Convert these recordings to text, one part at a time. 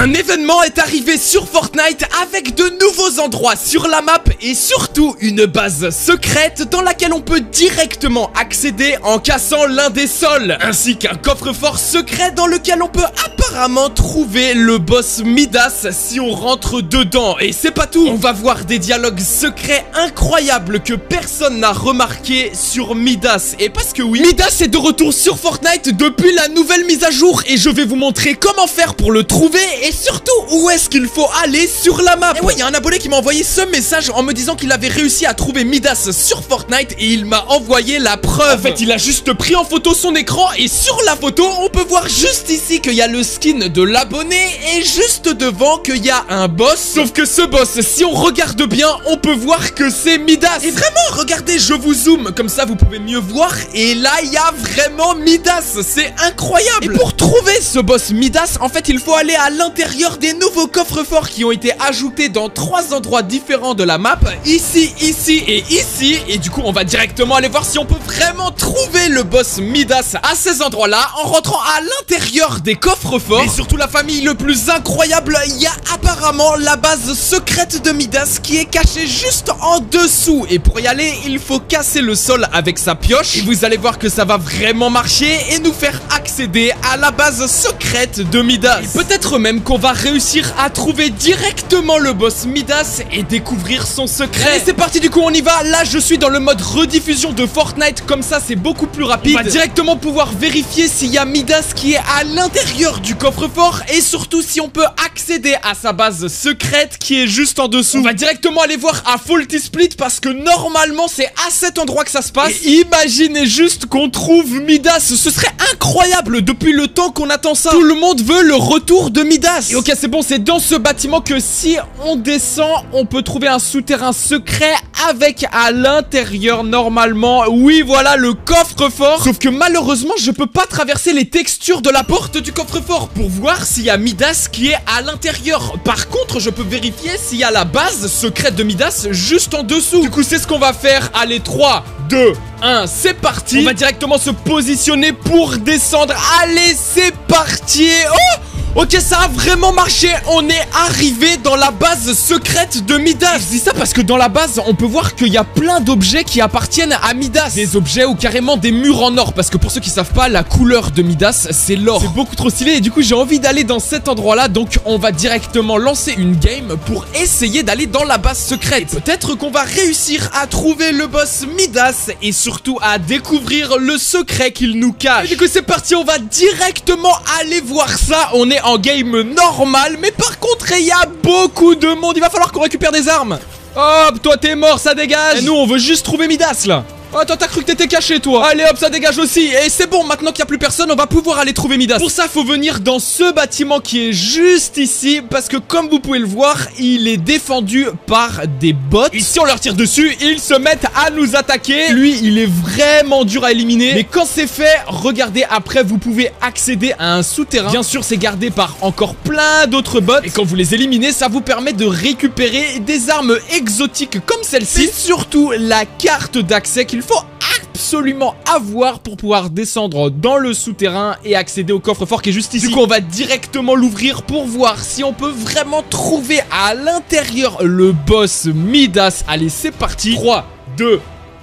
Un événement est arrivé sur Fortnite avec de nouveaux endroits sur la map et surtout une base secrète dans laquelle on peut directement accéder en cassant l'un des sols, ainsi qu'un coffre-fort secret dans lequel on peut apparemment trouver le boss Midas si on rentre dedans. Et c'est pas tout, on va voir des dialogues secrets incroyables que personne n'a remarqué sur Midas. Et parce que oui, Midas est de retour sur Fortnite depuis la nouvelle mise à jour et je vais vous montrer comment faire pour le trouver et surtout où est-ce qu'il faut aller sur la map. Et ouais, il y a un abonné qui m'a envoyé ce message en me disant qu'il avait réussi à trouver Midas sur Fortnite et il m'a envoyé la preuve. En fait, il a juste pris en photo son écran et sur la photo, on peut voir juste ici qu'il y a le skin de l'abonné et juste devant qu'il y a un boss. Sauf que ce boss, si on regarde bien, on peut voir que c'est Midas. Et vraiment, regardez, je vous zoome, comme ça vous pouvez mieux voir. Et là, il y a vraiment Midas, c'est incroyable. Et pour trouver ce boss Midas, en fait, il faut aller à l'intérieur des nouveaux coffres-forts qui ont été ajoutés dans 3 endroits différents de la map. Ici, ici et ici. Et du coup, on va directement aller voir si on peut vraiment trouver le boss Midas à ces endroits-là en rentrant à l'intérieur des coffres-forts. Et surtout, la famille, le plus incroyable, il y a apparemment la base secrète de Midas qui est cachée juste en dessous. Et pour y aller, il faut casser le sol avec sa pioche. Et vous allez voir que ça va vraiment marcher et nous faire accéder à la base secrète de Midas. Et peut-être même qu'on va réussir à trouver directement le boss Midas et découvrir son secret. Et c'est parti, du coup on y va. Là je suis dans le mode rediffusion de Fortnite, comme ça c'est beaucoup plus rapide. On va directement pouvoir vérifier s'il y a Midas qui est à l'intérieur du coffre-fort et surtout si on peut accéder à sa base secrète qui est juste en dessous. On va directement aller voir à Faulty Split parce que normalement c'est à cet endroit que ça se passe. Et imaginez juste qu'on trouve Midas, ce serait incroyable depuis le temps qu'on attend ça. Tout le monde veut le retour de Midas. Et ok, c'est bon, c'est dans ce bâtiment que si on descend, on peut trouver un souterrain secret avec à l'intérieur normalement, oui voilà, le coffre-fort. Sauf que malheureusement, je peux pas traverser les textures de la porte du coffre-fort pour voir s'il y a Midas qui est à l'intérieur. Par contre, je peux vérifier s'il y a la base secrète de Midas juste en dessous. Du coup, c'est ce qu'on va faire. Allez, 3, 2, 1, c'est parti. On va directement se positionner pour descendre. Allez, c'est parti. Oh! Ok, ça a vraiment marché, on est arrivé dans la base secrète de Midas. Je dis ça parce que dans la base, on peut voir qu'il y a plein d'objets qui appartiennent à Midas. Des objets ou carrément des murs en or. Parce que pour ceux qui savent pas, la couleur de Midas, c'est l'or. C'est beaucoup trop stylé et du coup, j'ai envie d'aller dans cet endroit-là. Donc, on va directement lancer une game pour essayer d'aller dans la base secrète. Peut-être qu'on va réussir à trouver le boss Midas et surtout à découvrir le secret qu'il nous cache. Et du coup, c'est parti, on va directement aller voir ça. On est en game normal, mais par contre il y a beaucoup de monde. Il va falloir qu'on récupère des armes. Hop, toi t'es mort, ça dégage. Et nous on veut juste trouver Midas là. Oh, toi t'as cru que t'étais caché toi. Allez hop, ça dégage aussi. Et c'est bon, maintenant qu'il n'y a plus personne, on va pouvoir aller trouver Midas. Pour ça, faut venir dans ce bâtiment qui est juste ici. Parce que comme vous pouvez le voir, il est défendu par des bots. Et si on leur tire dessus, ils se mettent à nous attaquer. Lui, il est vraiment dur à éliminer. Mais quand c'est fait, regardez, après vous pouvez accéder à un souterrain. Bien sûr, c'est gardé par encore plein d'autres bots. Et quand vous les éliminez, ça vous permet de récupérer des armes exotiques comme celle-ci. Et surtout la carte d'accès qu'il faut absolument avoir pour pouvoir descendre dans le souterrain et accéder au coffre-fort qui est juste ici. Du coup, on va directement l'ouvrir pour voir si on peut vraiment trouver à l'intérieur le boss Midas. Allez, c'est parti. 3, 2,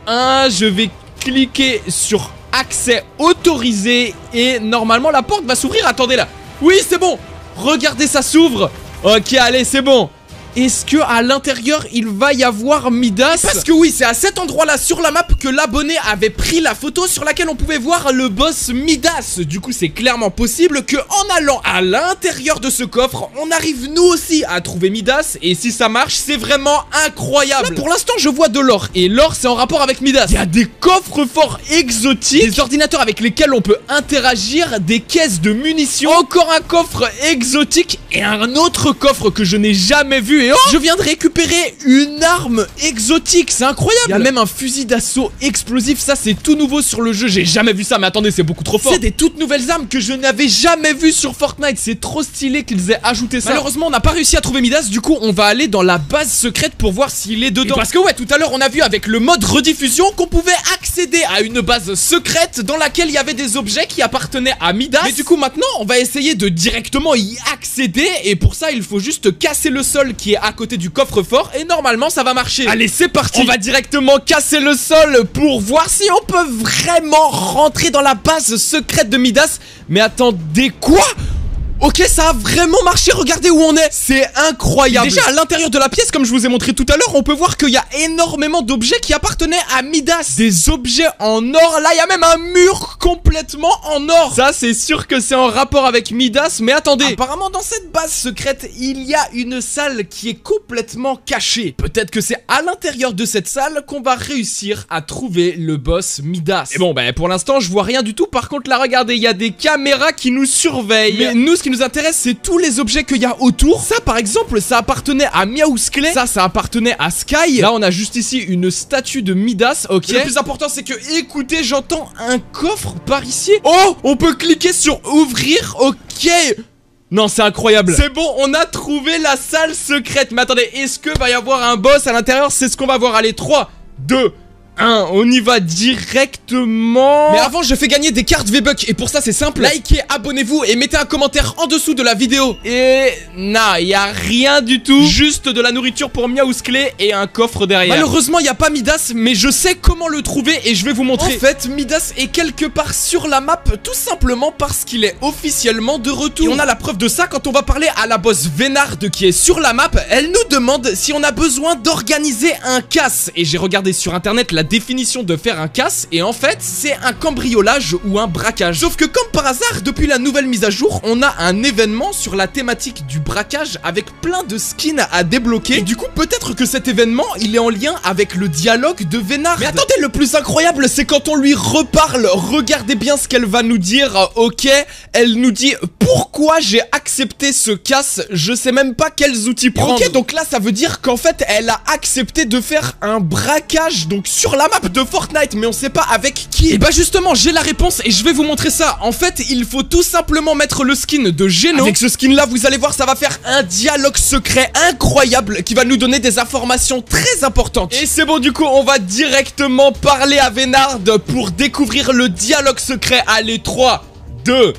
1. Je vais cliquer sur accès autorisé et normalement la porte va s'ouvrir. Attendez là. Oui, c'est bon. Regardez, ça s'ouvre. Ok, allez, c'est bon. Est-ce que à l'intérieur il va y avoir Midas? Parce que oui, c'est à cet endroit-là sur la map que l'abonné avait pris la photo sur laquelle on pouvait voir le boss Midas. Du coup, c'est clairement possible que en allant à l'intérieur de ce coffre, on arrive nous aussi à trouver Midas. Et si ça marche, c'est vraiment incroyable. Là, pour l'instant, je vois de l'or et l'or, c'est en rapport avec Midas. Il y a des coffres forts exotiques, des ordinateurs avec lesquels on peut interagir, des caisses de munitions, encore un coffre exotique et un autre coffre que je n'ai jamais vu. géant. Je viens de récupérer une arme exotique, c'est incroyable. Il y a même un fusil d'assaut explosif, ça c'est tout nouveau sur le jeu, j'ai jamais vu ça, mais attendez, c'est beaucoup trop fort. C'est des toutes nouvelles armes que je n'avais jamais vues sur Fortnite, c'est trop stylé qu'ils aient ajouté ça. Malheureusement on n'a pas réussi à trouver Midas, du coup on va aller dans la base secrète pour voir s'il est dedans. Et parce que ouais, tout à l'heure on a vu avec le mode rediffusion qu'on pouvait accéder à une base secrète dans laquelle il y avait des objets qui appartenaient à Midas. Mais du coup maintenant on va essayer de directement y accéder, et pour ça il faut juste casser le sol qui est à côté du coffre-fort et normalement ça va marcher. Allez, c'est parti. On va directement casser le sol pour voir si on peut vraiment rentrer dans la base secrète de Midas. Mais attendez, quoi? Ok, ça a vraiment marché, regardez où on est. C'est incroyable. Déjà à l'intérieur de la pièce, comme je vous ai montré tout à l'heure, on peut voir qu'il y a énormément d'objets qui appartenaient à Midas. Des objets en or, là il y a même un mur complètement en or. Ça c'est sûr que c'est en rapport avec Midas. Mais attendez, apparemment dans cette base secrète, il y a une salle qui est complètement cachée. Peut-être que c'est à l'intérieur de cette salle qu'on va réussir à trouver le boss Midas. Et bon, bah pour l'instant je vois rien du tout. Par contre là regardez, il y a des caméras qui nous surveillent. Mais nous, ce qui nous intéresse, c'est tous les objets qu'il y a autour. Ça par exemple, ça appartenait à Meowsclay. Ça appartenait à Sky. Là on a juste ici une statue de Midas. Ok, le plus important c'est que, écoutez, j'entends un coffre par ici. Oh, on peut cliquer sur ouvrir. Ok, non, c'est incroyable. C'est bon, on a trouvé la salle secrète. Mais attendez, est-ce que va y avoir un boss à l'intérieur? C'est ce qu'on va voir. Allez, 3, 2, 1, on y va directement. Mais avant je fais gagner des cartes V-Bucks, et pour ça c'est simple, likez, abonnez-vous et mettez un commentaire en dessous de la vidéo. Et non, il y a rien du tout, juste de la nourriture pour Meowsclay et un coffre derrière. Malheureusement il n'y a pas Midas, mais je sais comment le trouver et je vais vous montrer. En fait Midas est quelque part sur la map, tout simplement parce qu'il est officiellement de retour. Et on a la preuve de ça quand on va parler à la boss Vénard qui est sur la map. Elle nous demande si on a besoin d'organiser un casse, et j'ai regardé sur internet la définition de faire un casse, et en fait c'est un cambriolage ou un braquage. Sauf que comme par hasard, depuis la nouvelle mise à jour, on a un événement sur la thématique du braquage avec plein de skins à débloquer. Et du coup peut-être que cet événement il est en lien avec le dialogue de Vénard. Mais attendez, le plus incroyable c'est quand on lui reparle. Regardez bien ce qu'elle va nous dire. Ok, elle nous dit pourquoi j'ai accepté ce casse, je sais même pas quels outils prendre. Ok, donc là ça veut dire qu'en fait elle a accepté de faire un braquage, donc sur la map de Fortnite, mais on sait pas avec qui. Et bah justement j'ai la réponse et je vais vous montrer ça. En fait il faut tout simplement mettre le skin de Geno. Avec ce skin là vous allez voir, ça va faire un dialogue secret incroyable qui va nous donner des informations très importantes. Et c'est bon, du coup on va directement parler à Vénard pour découvrir le dialogue secret. Allez, 3, 2,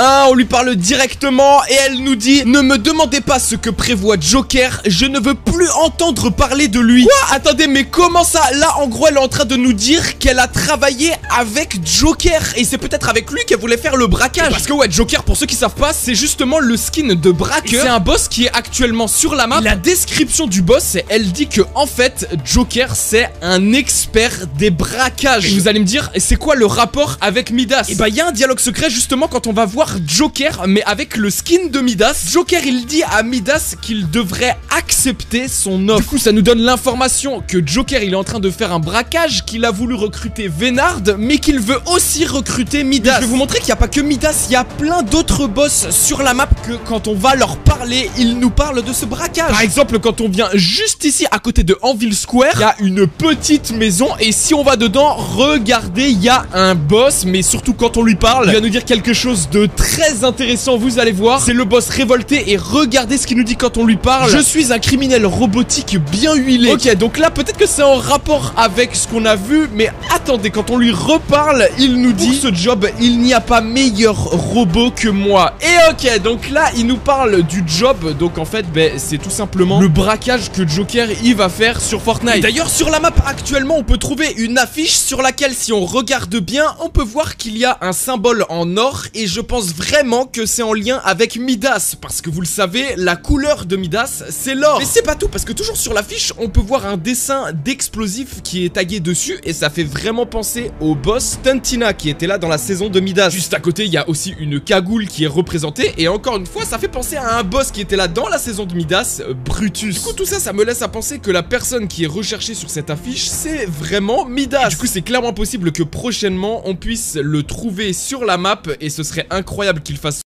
on lui parle directement et elle nous dit: ne me demandez pas ce que prévoit Joker, je ne veux plus entendre parler de lui. Quoi? Attendez, mais comment ça? Là en gros elle est en train de nous dire qu'elle a travaillé avec Joker, et c'est peut-être avec lui qu'elle voulait faire le braquage. Parce que ouais, Joker, pour ceux qui savent pas, c'est justement le skin de braqueur. C'est un boss qui est actuellement sur la map. La description du boss, elle dit que en fait Joker c'est un expert des braquages. Et vous allez me dire, c'est quoi le rapport avec Midas? Et bah il y a un dialogue secret justement quand on va voir Joker, mais avec le skin de Midas. Joker il dit à Midas qu'il devrait accepter son offre. Du coup ça nous donne l'information que Joker il est en train de faire un braquage, qu'il a voulu recruter Vénard, mais qu'il veut aussi recruter Midas. Je vais vous montrer qu'il n'y a pas que Midas, il y a plein d'autres boss sur la map que quand on va leur parler, ils nous parlent de ce braquage. Par exemple quand on vient juste ici à côté de Anvil Square, il y a une petite maison, et si on va dedans, regardez, il y a un boss, mais surtout quand on lui parle, il va nous dire quelque chose de très intéressant, vous allez voir. C'est le boss révolté, et regardez ce qu'il nous dit quand on lui parle: je suis un criminel robotique bien huilé. Ok, donc là peut-être que c'est en rapport avec ce qu'on a vu, mais attendez, quand on lui reparle, il nous dit: pour ce job, il n'y a pas meilleur robot que moi. Et ok, donc là il nous parle du job, donc en fait c'est tout simplement le braquage que Joker il va faire sur Fortnite. D'ailleurs sur la map actuellement on peut trouver une affiche sur laquelle, si on regarde bien, on peut voir qu'il y a un symbole en or, et je pense vraiment que c'est en lien avec Midas, parce que vous le savez, la couleur de Midas c'est l'or. Mais c'est pas tout, parce que toujours sur l'affiche on peut voir un dessin d'explosif qui est tagué dessus, et ça fait vraiment penser au boss Tantina qui était là dans la saison de Midas. Juste à côté il y a aussi une cagoule qui est représentée, et encore une fois ça fait penser à un boss qui était là dans la saison de Midas, Brutus. Du coup tout ça, ça me laisse à penser que la personne qui est recherchée sur cette affiche c'est vraiment Midas. Et du coup c'est clairement possible que prochainement on puisse le trouver sur la map, et ce serait incroyable qu'il fasse